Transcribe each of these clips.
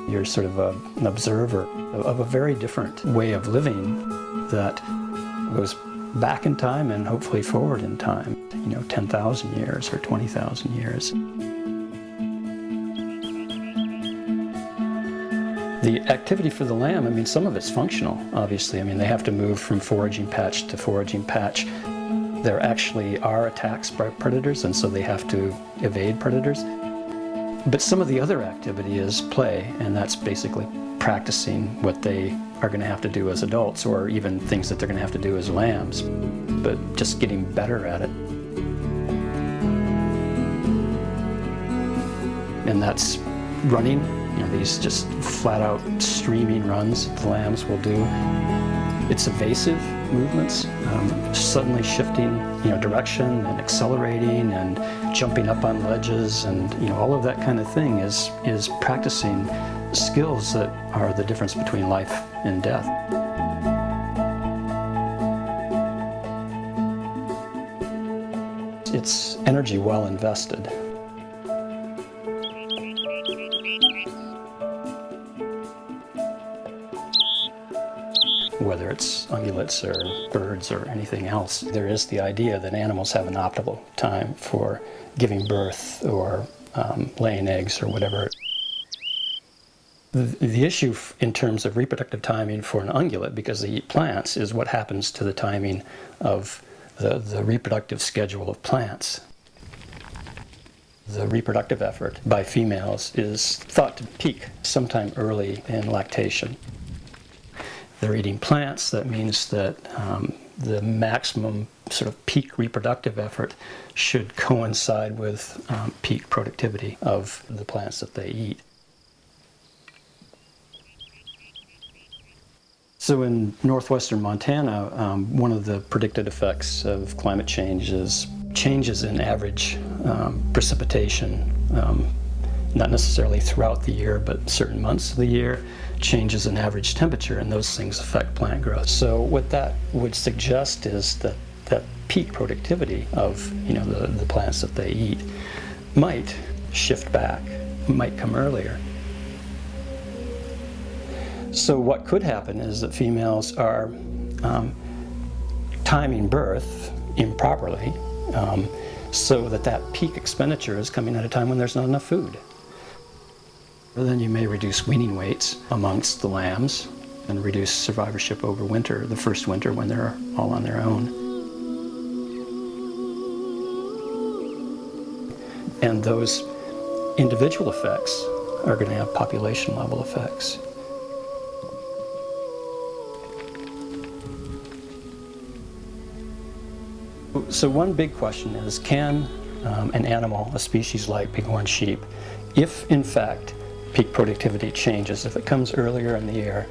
You're sort of an observer of a very different way of living that goes back in time and hopefully forward in time, 10,000 years or 20,000 years. The activity for the lamb, some of it's functional, obviously. They have to move from foraging patch to foraging patch. There actually are attacks by predators, and so they have to evade predators. But some of the other activity is play, and that's basically practicing what they are going to have to do as adults, or even things that they're going to have to do as lambs, but just getting better at it. And that's running, these just flat-out streaming runs the lambs will do. It's evasive movements, suddenly shifting direction and accelerating and jumping up on ledges, and all of that kind of thing is practicing skills that are the difference between life and death. It's energy well invested. Whether it's ungulates or birds or anything else, there is the idea that animals have an optimal time for giving birth or laying eggs or whatever. The issue in terms of reproductive timing for an ungulate, because they eat plants, is what happens to the timing of the reproductive schedule of plants. The reproductive effort by females is thought to peak sometime early in lactation. They're eating plants. That means that the maximum sort of peak reproductive effort should coincide with peak productivity of the plants that they eat. So in northwestern Montana, one of the predicted effects of climate change is changes in average precipitation, not necessarily throughout the year, but certain months of the year, changes in average temperature, and those things affect plant growth. So what that would suggest is that peak productivity of the plants that they eat might shift back, might come earlier. So what could happen is that females are timing birth improperly, so that peak expenditure is coming at a time when there's not enough food. Then you may reduce weaning weights amongst the lambs and reduce survivorship over winter, the first winter when they're all on their own. And those individual effects are going to have population level effects. So one big question is, can an animal, a species like bighorn sheep, if in fact peak productivity changes, if it comes earlier in the year,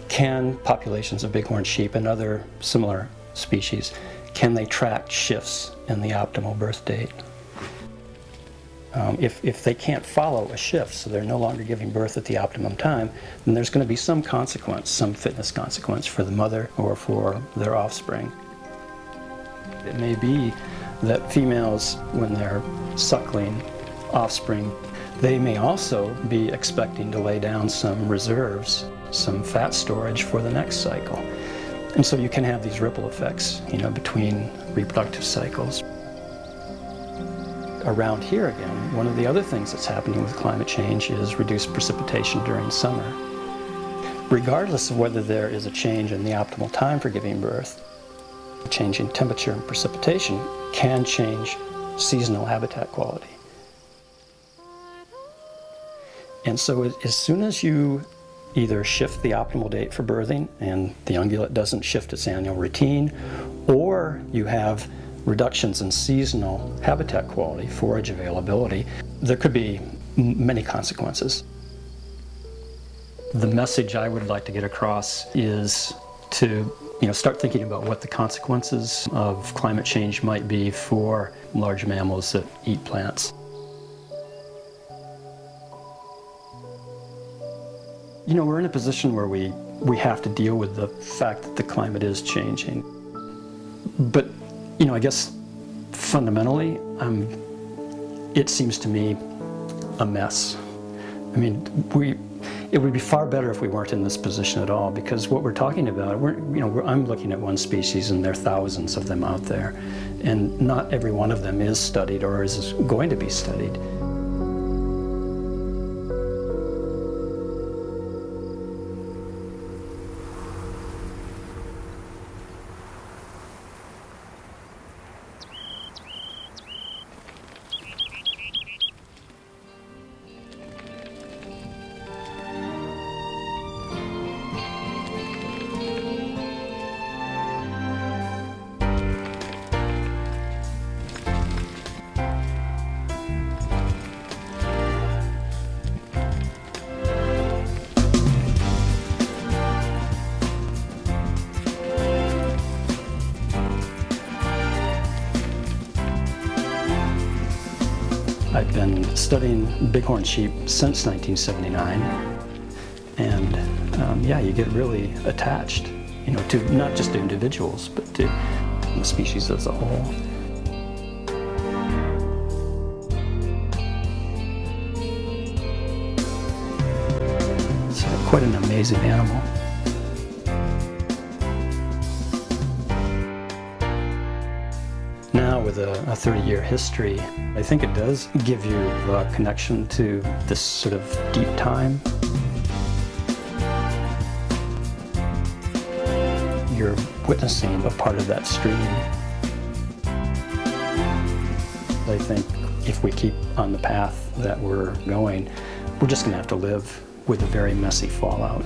can populations of bighorn sheep and other similar species, can they track shifts in the optimal birth date? If they can't follow a shift, so they're no longer giving birth at the optimum time, then there's going to be some consequence, some fitness consequence for the mother or for their offspring. It may be that females, when they're suckling offspring, they may also be expecting to lay down some reserves, some fat storage for the next cycle. And so you can have these ripple effects, between reproductive cycles. Around here again, one of the other things that's happening with climate change is reduced precipitation during summer. Regardless of whether there is a change in the optimal time for giving birth, a change in temperature and precipitation can change seasonal habitat quality. And so as soon as you either shift the optimal date for birthing and the ungulate doesn't shift its annual routine, or you have reductions in seasonal habitat quality, forage availability, there could be many consequences. The message I would like to get across is to start thinking about what the consequences of climate change might be for large mammals that eat plants. We're in a position where we have to deal with the fact that the climate is changing. But, I guess fundamentally, it seems to me a mess. I mean, it would be far better if we weren't in this position at all, because what we're talking about, I'm looking at one species and there are thousands of them out there, and not every one of them is studied or is going to be studied. I've been studying bighorn sheep since 1979, and yeah, you get really attached, to not just to individuals, but to the species as a whole. It's quite an amazing animal. Now, with a 30-year history, I think it does give you a connection to this sort of deep time. You're witnessing a part of that stream. I think if we keep on the path that we're going, we're just going to have to live with a very messy fallout.